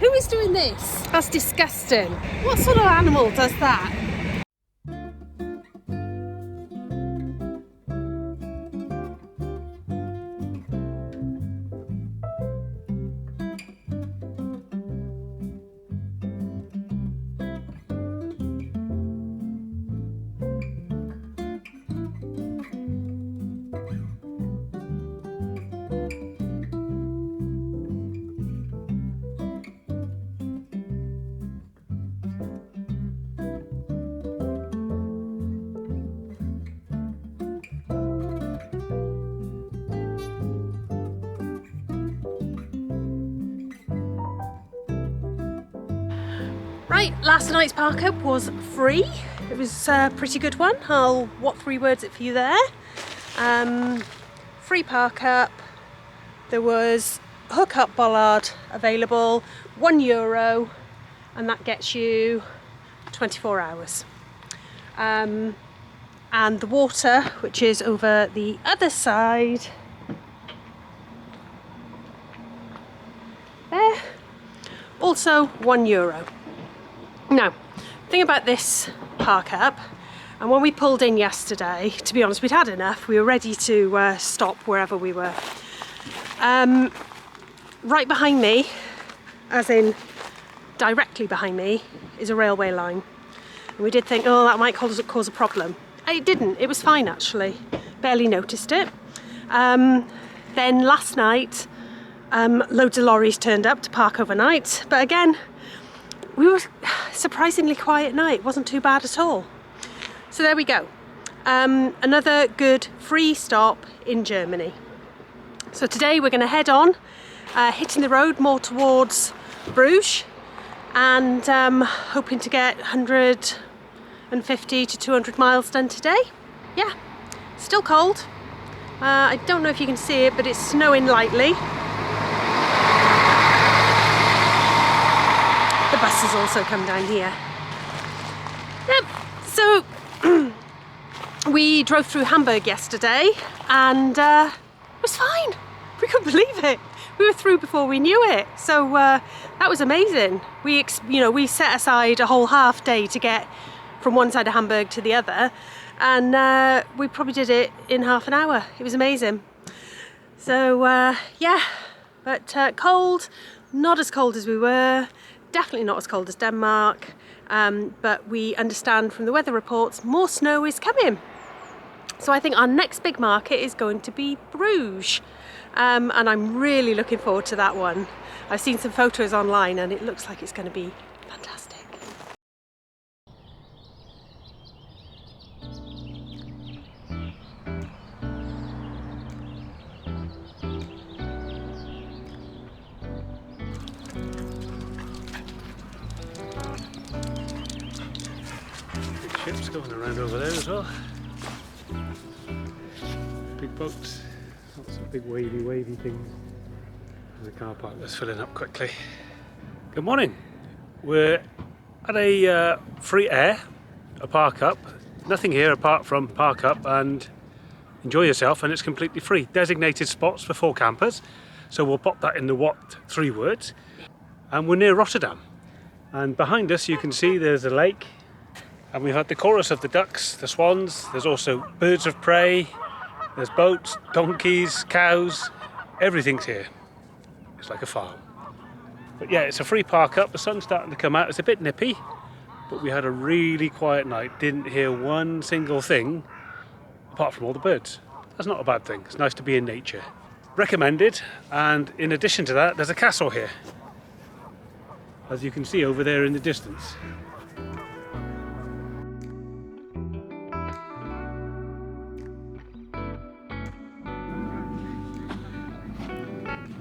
Who is doing this? That's disgusting. What sort of animal does that? Right, last night's park up was free. It was a pretty good one. I'll three words it for you there. Free park up. There was hook up bollard available, €1, and that gets you 24 hours. And the water, which is over the other side, there, also €1. Now, the thing about this park up, and when we pulled in yesterday, to be honest, we'd had enough. We were ready to stop wherever we were. Right behind me, as in directly behind me, is a railway line. And we did think, oh, that might cause a problem. It didn't. It was fine, actually. Barely noticed it. Then last night, loads of lorries turned up to park overnight. But again, we were surprisingly quiet night. It wasn't too bad at all. So there we go. Another good free stop in Germany. So today we're going to head on, hitting the road more towards Bruges, and hoping to get 150 to 200 miles done today. Yeah, still cold. I don't know if you can see it, but it's snowing lightly. The buses also come down here. Yep, so we drove through Hamburg yesterday, and it was fine. We couldn't believe it. We were through before we knew it. So that was amazing. We set aside a whole half day to get from one side of Hamburg to the other, and we probably did it in half an hour. It was amazing. So yeah, but cold, not as cold as we were. Definitely not as cold as Denmark, but we understand from the weather reports more snow is coming. So I think our next big market is going to be Bruges, and I'm really looking forward to that one. I've seen some photos online and it looks like it's going to be fantastic. Ships going around over there as well. Big boats, lots of big wavy things. And the car park is filling up quickly. Good morning. We're at a free air, a park up. Nothing here apart from park up and enjoy yourself, and it's completely free. Designated spots for 4 campers. So we'll pop that in the 3 words. And we're near Rotterdam. And behind us you can see there's a lake. And we've had the chorus of the ducks, the swans, there's also birds of prey, there's boats, donkeys, cows, everything's here. It's like a farm. But yeah, it's a free park up, the sun's starting to come out, it's a bit nippy, but we had a really quiet night, didn't hear one single thing, apart from all the birds. That's not a bad thing, it's nice to be in nature. Recommended, and in addition to that, there's a castle here, as you can see over there in the distance.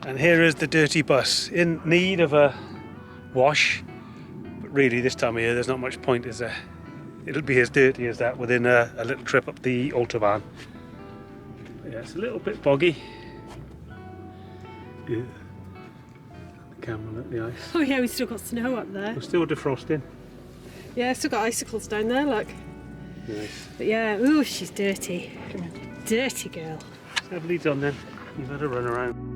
And here is the dirty bus, in need of a wash, but really this time of year there's not much point, is there? It'll be as dirty as that within a little trip up the Autobahn. But yeah, it's a little bit boggy. Yeah. The camera at the ice. Oh yeah, we've still got snow up there. We're still defrosting. Yeah, still got icicles down there, look. Nice. But yeah, ooh, she's dirty. Dirty girl. Let's have leads on then. You've had a run around.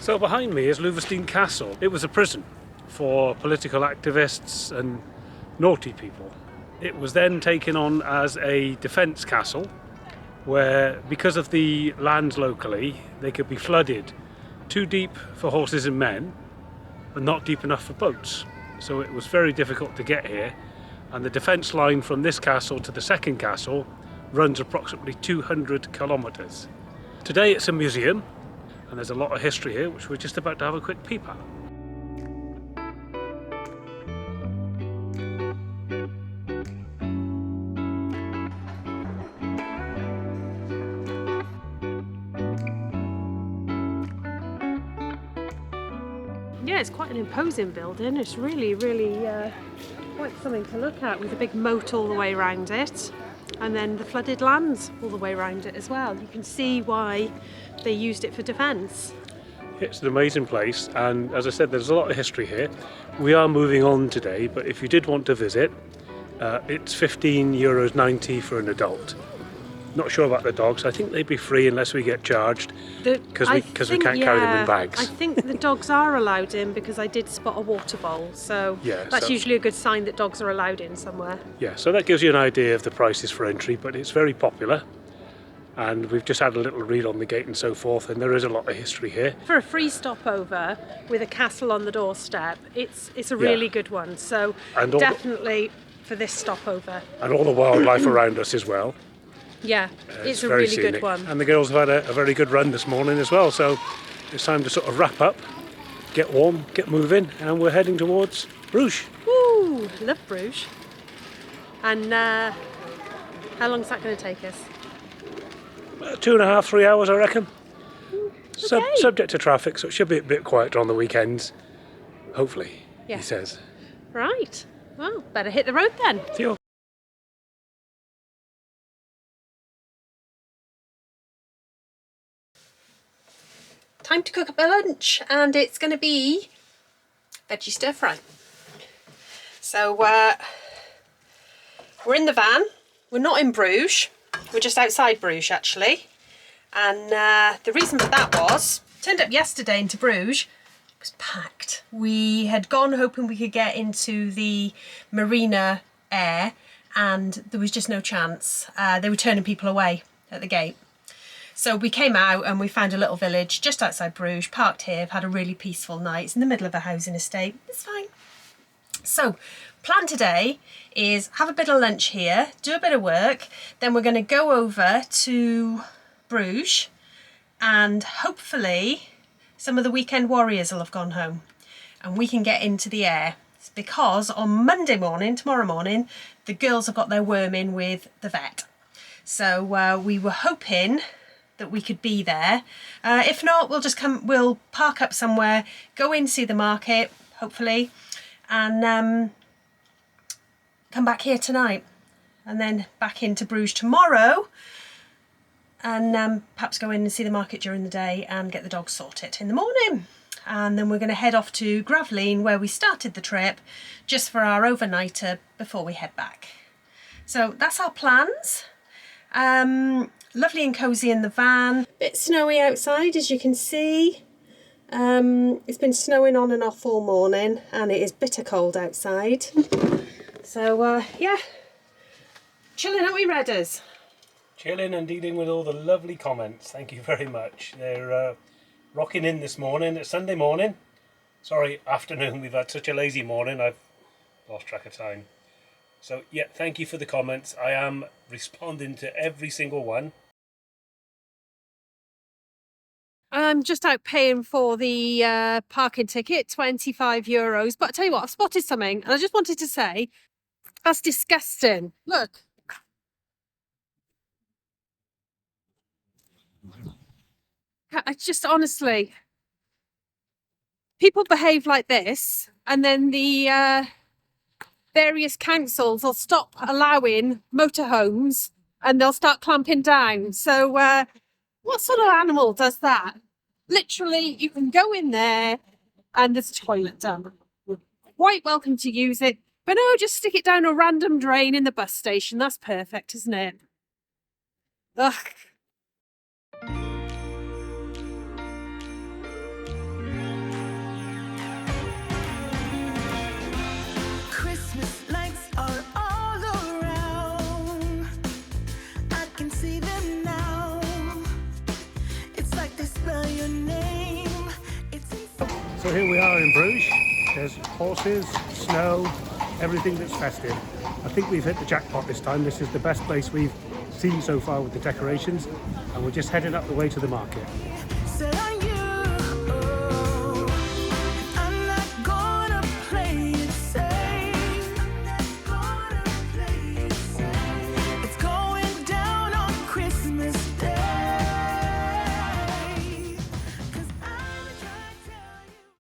So behind me is Louvestein Castle. It was a prison for political activists and naughty people. It was then taken on as a defence castle where, because of the lands locally, they could be flooded too deep for horses and men, but not deep enough for boats. So it was very difficult to get here, and the defence line from this castle to the second castle runs approximately 200 kilometres. Today it's a museum, and there's a lot of history here, which we're just about to have a quick peep at. Yeah, it's quite an imposing building. It's really quite something to look at, with a big moat all the way around it, and then the flooded lands all the way around it as well. You can see why they used it for defence. It's an amazing place, and as I said, there's a lot of history here. We are moving on today, but if you did want to visit, it's €15.90 for an adult. Not sure about the dogs. I think they'd be free unless we get charged, because we can't carry them in bags. I think the dogs are allowed in, because I did spot a water bowl, so Yeah, that's so- usually a good sign that dogs are allowed in somewhere. Yeah, so that gives you an idea of the prices for entry, but it's very popular. And we've just had a little read on the gate and so forth, and there is a lot of history here. For a free stopover with a castle on the doorstep, it's a really good one. So And all the- definitely for this stopover. And all the wildlife around us as well. Yeah, it's a very really scenic. good one. And the girls have had a very good run this morning as well, so it's time to sort of wrap up, get warm, get moving, and we're heading towards Bruges. Woo! Love Bruges. And how long is that going to take us? 2.5, 3 hours, I reckon. Okay. Subject to traffic, so it should be a bit quieter on the weekends. Hopefully, Yeah. he says. Right. Well, better hit the road then. See you. Time to cook up a lunch, and it's going to be veggie stir fry. So we're in the van. We're not in Bruges. We're just outside Bruges actually. And the reason for that was, turned up yesterday into Bruges. It was packed. We had gone hoping we could get into the marina air, and there was just no chance. They were turning people away at the gate. So we came out and we found a little village just outside Bruges, parked here, had a really peaceful night. It's in the middle of a housing estate. It's fine. So, plan today is have a bit of lunch here, do a bit of work, then we're going to go over to Bruges, and hopefully some of the weekend warriors will have gone home and we can get into the air. It's because on Monday morning, tomorrow morning, the girls have got their worm in with the vet. So we were hoping that we could be there. If not, we'll park up somewhere, go in, see the market, hopefully, and come back here tonight, and then back into Bruges tomorrow, and perhaps go in and see the market during the day and get the dogs sorted in the morning. And then we're going to head off to Gravelines, where we started the trip, just for our overnighter before we head back. So that's our plans. Lovely and cosy in the van. Bit snowy outside, as you can see. It's been snowing on and off all morning, and it is bitter cold outside. So yeah, chilling, aren't we, Redders? Chilling and dealing with all the lovely comments. Thank you very much. They're rocking in this morning. It's Sunday morning. Sorry, afternoon. We've had such a lazy morning. I've lost track of time. So yeah, thank you for the comments. I am responding to every single one. I'm just out paying for the parking ticket, €25. But I tell you what, I've spotted something, and I just wanted to say, that's disgusting. Look. I just honestly, people behave like this, and then the various councils will stop allowing motorhomes, and they'll start clamping down. So what sort of animal does that? Literally, you can go in there and there's a toilet done. Quite welcome to use it. But no, just stick it down a random drain in the bus station. That's perfect, isn't it? Ugh. So here we are in Bruges. There's horses, snow, everything that's festive. I think we've hit the jackpot this time. This is the best place we've seen so far with the decorations, and we're just heading up the way to the market.